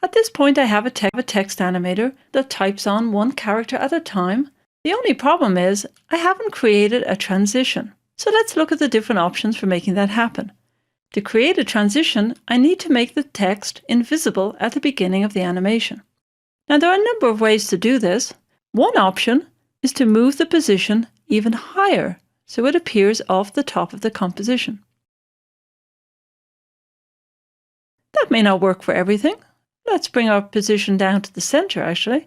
At this point I have a text animator that types on one character at a time. The only problem is I haven't created a transition. So let's look at the different options for making that happen. To create a transition, I need to make the text invisible at the beginning of the animation. Now there are a number of ways to do this. One option is to move the position even higher so it appears off the top of the composition. That may not work for everything. Let's bring our position down to the center actually.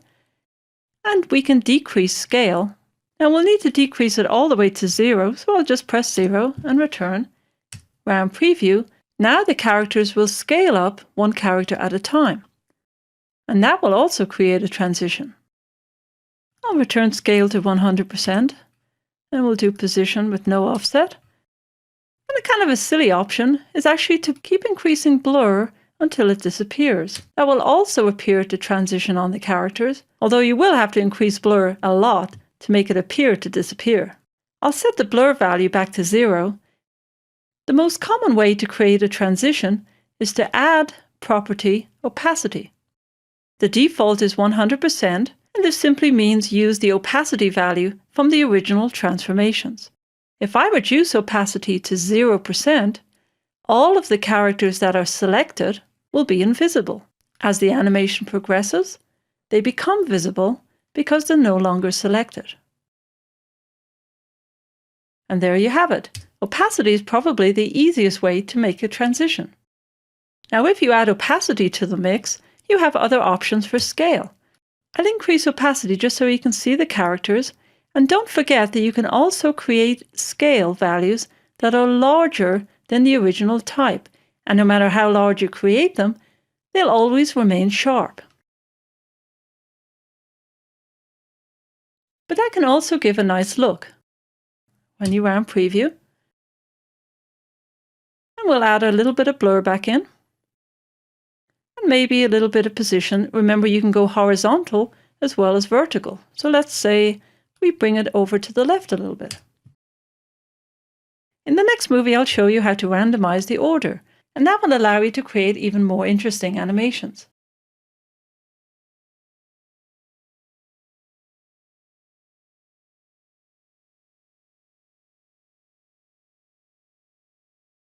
And we can decrease scale. Now we'll need to decrease it all the way to 0, so I'll just press 0 and return. Round preview. Now the characters will scale up one character at a time. And that will also create a transition. I'll return scale to 100%, and we'll do position with no offset. And a kind of a silly option is actually to keep increasing blur until it disappears. That will also appear to transition on the characters, although you will have to increase blur a lot to make it appear to disappear. I'll set the blur value back to 0. The most common way to create a transition is to add property opacity. The default is 100%, and this simply means use the opacity value from the original transformations. If I reduce opacity to 0%, all of the characters that are selected will be invisible. As the animation progresses, they become visible because they're no longer selected. And there you have it. Opacity is probably the easiest way to make a transition. Now if you add opacity to the mix, you have other options for scale. I'll increase opacity just so you can see the characters, and don't forget that you can also create scale values that are larger than the original type, and no matter how large you create them, they'll always remain sharp. But that can also give a nice look. When you round preview, and we'll add a little bit of blur back in, and maybe a little bit of position. Remember, you can go horizontal as well as vertical. So let's say we bring it over to the left a little bit. In the next movie, I'll show you how to randomize the order, and that will allow you to create even more interesting animations.